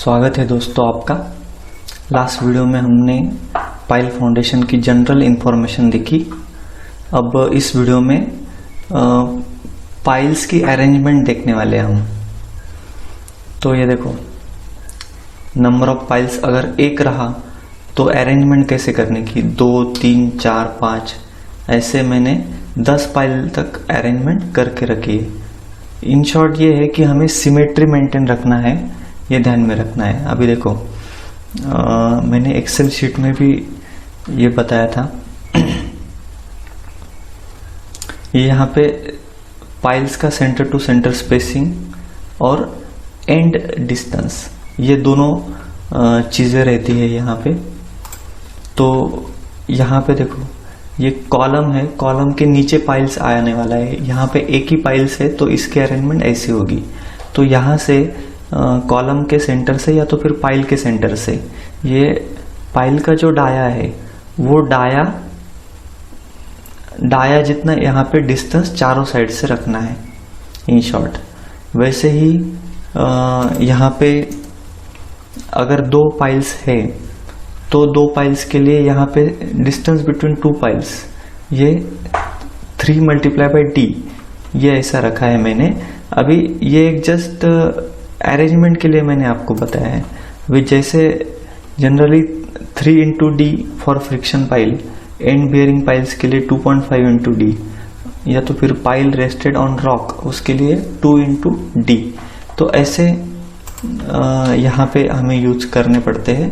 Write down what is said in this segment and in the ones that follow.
स्वागत है दोस्तों आपका। लास्ट वीडियो में हमने पाइल फाउंडेशन की जनरल इंफॉर्मेशन देखी। अब इस वीडियो में पाइल्स की अरेंजमेंट देखने वाले हैं हम। तो ये देखो, नंबर ऑफ पाइल्स अगर एक रहा तो अरेंजमेंट कैसे करने की, 2, 3, 4, 5 ऐसे मैंने 10 पाइल तक अरेंजमेंट करके रखी है। इन शॉर्ट ये है कि हमें सिमेट्री मेंटेन रखना है, ये ध्यान में रखना है। अभी देखो मैंने एक्सेल शीट में भी ये बताया था। ये यहाँ पे पाइल्स का सेंटर टू सेंटर स्पेसिंग और एंड डिस्टेंस, ये दोनों चीजें रहती है यहाँ पे। तो यहाँ पे देखो, ये कॉलम है, कॉलम के नीचे पाइल्स आने वाला है। यहाँ पे एक ही पाइल्स है तो इसकी अरेंजमेंट ऐसी होगी। तो यहाँ से कॉलम के सेंटर से या तो फिर पाइल के सेंटर से, ये पाइल का जो डाया है वो डाया जितना यहाँ पे डिस्टेंस चारों साइड से रखना है इन शॉर्ट। वैसे ही यहाँ पे अगर 2 पाइल्स है तो 2 पाइल्स के लिए यहाँ पे डिस्टेंस बिटवीन 2 पाइल्स ये 3 × d, ये ऐसा रखा है मैंने। अभी ये एक जस्ट अरेंजमेंट के लिए मैंने आपको बताया है। अभी जैसे generally 3 × d for friction pile, and bearing piles के लिए 2.5 × d, या तो फिर पाइल रेस्टेड ऑन रॉक उसके लिए 2 × d। तो ऐसे यहाँ पे हमें यूज करने पड़ते हैं।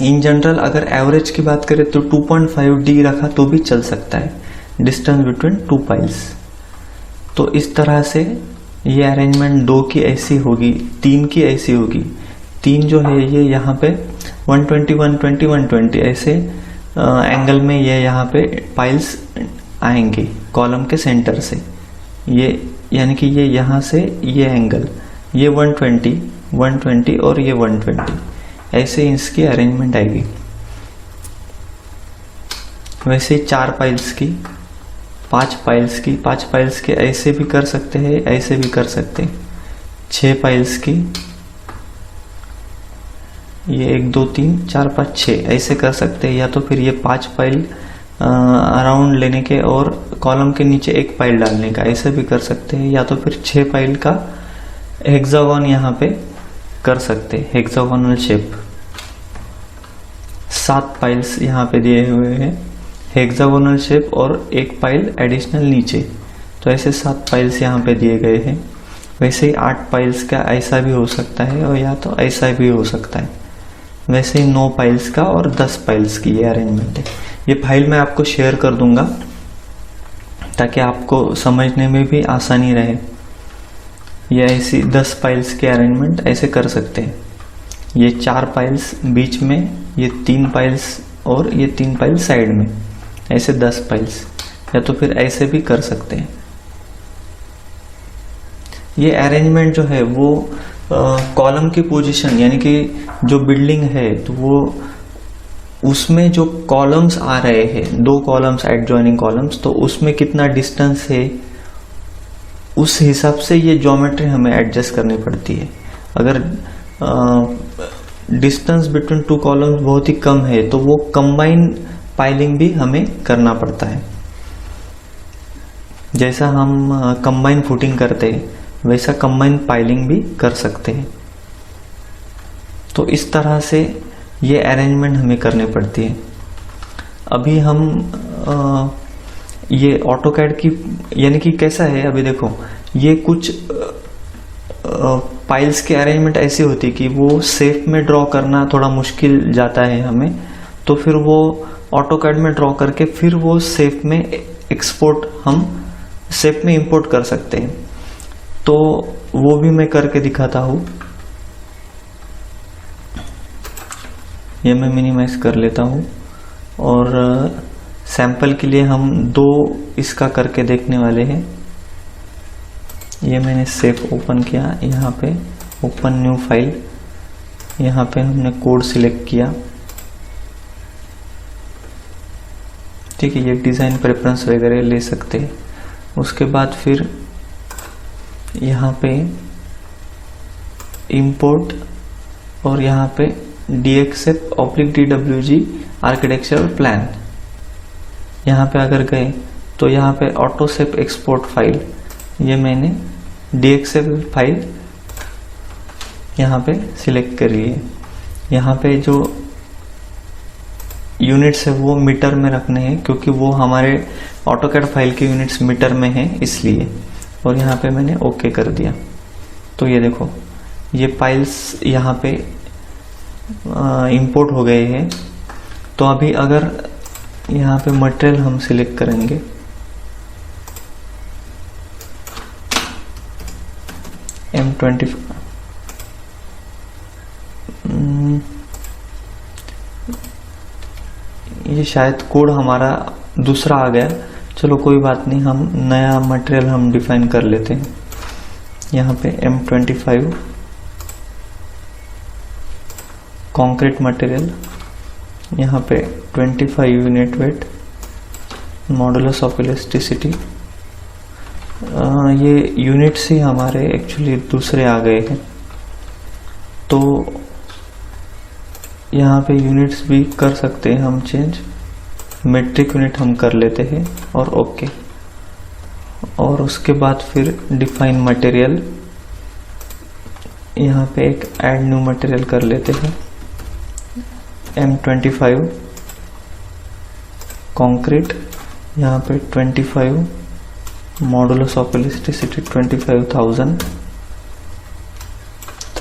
इन जनरल अगर एवरेज की बात करें तो 2.5 d रखा तो भी चल सकता है, डिस्टेंस बिटवीन 2 पाइल्स। तो इस तरह से ये अरेंजमेंट 2 की ऐसी होगी, 3 की ऐसी होगी। 3 जो है ये यहाँ पे 120, 120, 120 ऐसे एंगल में ये यहाँ पे पाइल्स आएंगे कॉलम के सेंटर से। ये यानी कि ये यहाँ से ये एंगल, ये 120, 120 और ये 120, ऐसे इसकी अरेंजमेंट आएगी। वैसे 4 पाइल्स की, 5 पाइल्स की, 5 पाइल्स के ऐसे भी कर सकते हैं, ऐसे भी कर सकते हैं। 6 पाइल्स की, ये 1, 2, 3, 4, 5, 6 ऐसे कर सकते हैं। या तो फिर ये 5 पाइल अराउंड लेने के और कॉलम के नीचे 1 पाइल डालने का, ऐसे भी कर सकते हैं। या तो फिर 6 पाइल का हेक्सागोन यहाँ पे कर सकते हैं, हेक्सागोनल शेप। 7 पाइल्स यहाँ पे दिए हुए हैं, हेक्सागोनल शेप और 1 पाइल एडिशनल नीचे। तो ऐसे 7 पाइल्स यहाँ पे दिए गए हैं। वैसे ही 8 पाइल्स का ऐसा भी हो सकता है और या तो ऐसा भी हो सकता है। वैसे ही 9 पाइल्स का और 10 पाइल्स की ये अरेंजमेंट है। ये फाइल मैं आपको शेयर कर दूंगा ताकि आपको समझने में भी आसानी रहे। ये ऐसी 10 पाइल्स के अरेंजमेंट ऐसे कर सकते हैं। ये 4 पाइल्स बीच में, ये 3 पाइल्स और ये 3 पाइल साइड में, ऐसे 10 पाइल्स। या तो फिर ऐसे भी कर सकते हैं। ये अरेंजमेंट जो है वो कॉलम की पोजीशन, यानी कि जो बिल्डिंग है तो वो उसमें जो कॉलम्स आ रहे हैं, 2 कॉलम्स एडजॉइनिंग कॉलम्स, तो उसमें कितना डिस्टेंस है उस हिसाब से ये ज्योमेट्री हमें एडजस्ट करनी पड़ती है। अगर डिस्टेंस बिटवीन 2 कॉलम्स बहुत ही कम है तो वो कंबाइन पाइलिंग भी हमें करना पड़ता है। जैसा हम कंबाइन फुटिंग करते हैं वैसा कंबाइन पाइलिंग भी कर सकते हैं। तो इस तरह से ये अरेंजमेंट हमें करनी पड़ती है। अभी हम ये ऑटोकैड की, यानी कि कैसा है, अभी देखो ये कुछ पाइल्स के अरेंजमेंट ऐसी होती है कि वो शेप में ड्रॉ करना थोड़ा मुश्किल जाता है हमें। तो फिर वो ऑटोकैड में ड्रॉ करके फिर वो शेप में एक्सपोर्ट, हम शेप में इंपोर्ट कर सकते हैं। तो वो भी मैं करके दिखाता हूँ। ये मैं मिनिमाइज कर लेता हूँ और सैंपल के लिए हम 2 इसका करके देखने वाले हैं। ये मैंने शेप ओपन किया, यहाँ पे ओपन न्यू फाइल, यहाँ पे हमने कोड सिलेक्ट किया। ठीक है, ये डिजाइन प्रेफरेंस वगैरह ले सकते हैं। उसके बाद फिर यहाँ पे इंपोर्ट और यहाँ पे DXF/DWG आर्किटेक्चरल प्लान, यहाँ पे अगर गए तो यहाँ पे ऑटोसेप एक्सपोर्ट फाइल, ये मैंने DXF फाइल यहाँ पे सिलेक्ट करी है। यहाँ पे जो यूनिट्स है वो मीटर में रखने हैं, क्योंकि वो हमारे ऑटोकैड फाइल के यूनिट्स मीटर में हैं इसलिए। और यहाँ पे मैंने ओके कर दिया। तो ये देखो, ये फाइल्स यहाँ पे इंपोर्ट हो गए हैं। तो अभी अगर यहाँ पे मटेरियल हम सिलेक्ट करेंगे, M25, ये शायद कोड हमारा दूसरा आ गया। चलो कोई बात नहीं, हम नया मटेरियल हम डिफाइन कर लेते हैं। यहाँ पे M25 कंक्रीट मटेरियल, यहाँ पे 25 unit weight, modulus of elasticity. ये यूनिट्स ही हमारे एक्चुअली दूसरे आ गए हैं, तो यहाँ पे यूनिट्स भी कर सकते हैं हम चेंज। मेट्रिक यूनिट हम कर लेते हैं और ओके। और उसके बाद फिर डिफाइन मटेरियल, यहाँ पे एक ऐड न्यू मटेरियल कर लेते हैं, M25 कंक्रीट, यहाँ पे 25, modulus of elasticity 25,000,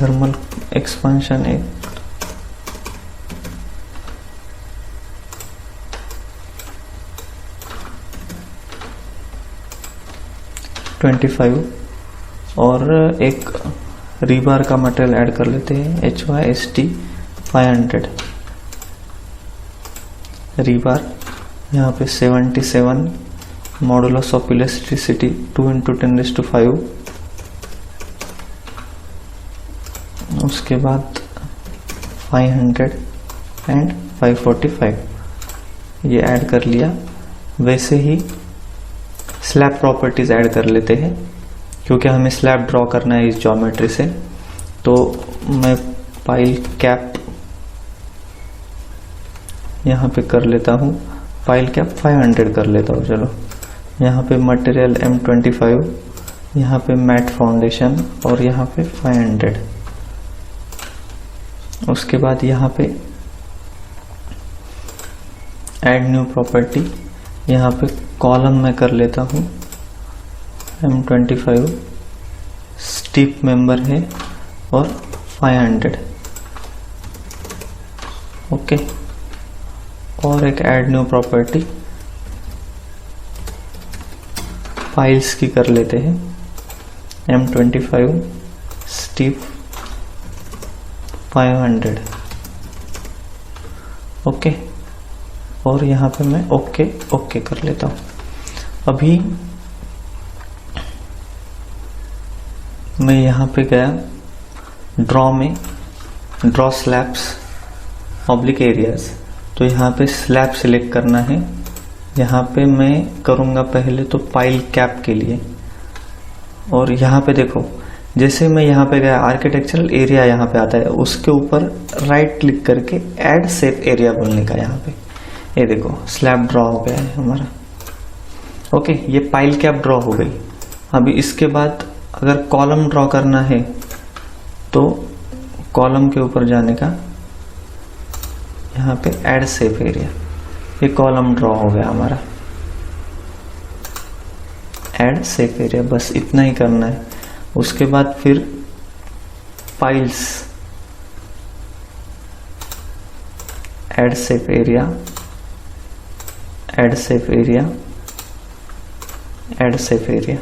thermal expansion 25 और एक रीबार का मटेरियल ऐड कर लेते हैं, HYST 500 रीबार, यहाँ पे 77, मॉडुलस ऑफ इलास्टिसिटी 2 × 10⁵, उसके बाद 500 एंड 545 ये ऐड कर लिया। वैसे ही स्लैब प्रॉपर्टीज ऐड कर लेते हैं, क्योंकि हमें स्लैब ड्रॉ करना है इस ज्योमेट्री से। तो मैं पाइल कैप यहाँ पे कर लेता हूँ, पाइल कैप 500 कर लेता हूँ। चलो यहाँ पे मटेरियल M25, यहाँ पे मैट फाउंडेशन और यहाँ पे 500। उसके बाद यहाँ पे ऐड न्यू प्रॉपर्टी, यहाँ पे कॉलम में कर लेता हूँ M25 स्टीप मेंबर है और 500, ओके। और एक ऐड न्यू प्रॉपर्टी फाइल्स की कर लेते हैं, M25 स्टीप 500, ओके। और यहाँ पे मैं ओके ओके कर लेता हूँ। अभी मैं यहाँ पे गया ड्रॉ में, ड्रॉ स्लैब्स ऑब्लिक एरियाज, तो यहाँ पे स्लैब सिलेक्ट करना है। यहाँ पे मैं करूँगा पहले तो पाइल कैप के लिए, और यहाँ पे देखो जैसे मैं यहाँ पे गया आर्किटेक्चरल एरिया यहाँ पे आता है, उसके ऊपर राइट क्लिक करके ऐड शेप एरिया बोलने का, यहाँ पे ये देखो स्लैब ड्रॉ हो गया है हमारा, ओके। ये पाइल कैप ड्रॉ हो गई। अभी इसके बाद अगर कॉलम ड्रॉ करना है तो कॉलम के ऊपर जाने का, यहाँ पे ऐड शेप एरिया, ये कॉलम ड्रॉ हो गया हमारा, ऐड शेप एरिया, बस इतना ही करना है। उसके बाद फिर files, add shape area, add shape area, add shape area,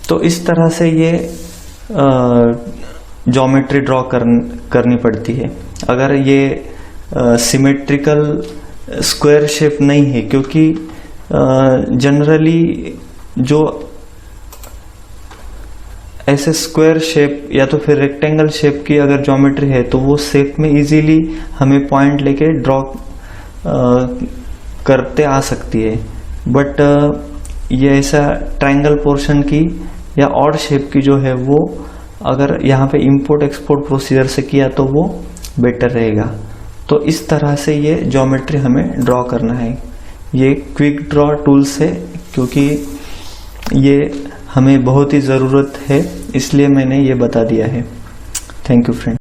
तो इस तरह से ये ज्योमेट्री ड्रॉ करनी पड़ती है। अगर ये सिमेट्रिकल स्क्वायर शेप नहीं है, क्योंकि जनरली जो ऐसे स्क्वायर शेप या तो फिर रेक्टेंगल शेप की अगर ज्योमेट्री है तो वो शेप में इजीली हमें पॉइंट लेके ड्रॉ करते आ सकती है। बट ये ऐसा ट्रायंगल पोर्शन की या ऑड शेप की जो है वो अगर यहाँ पे इंपोर्ट एक्सपोर्ट प्रोसीजर से किया तो वो बेटर रहेगा। तो इस तरह से ये ज्योमेट्री हमें ड्रॉ करना है। ये क्विक ड्रॉ टूल्स है, क्योंकि ये हमें बहुत ही ज़रूरत है, इसलिए मैंने ये बता दिया है। Thank you friend.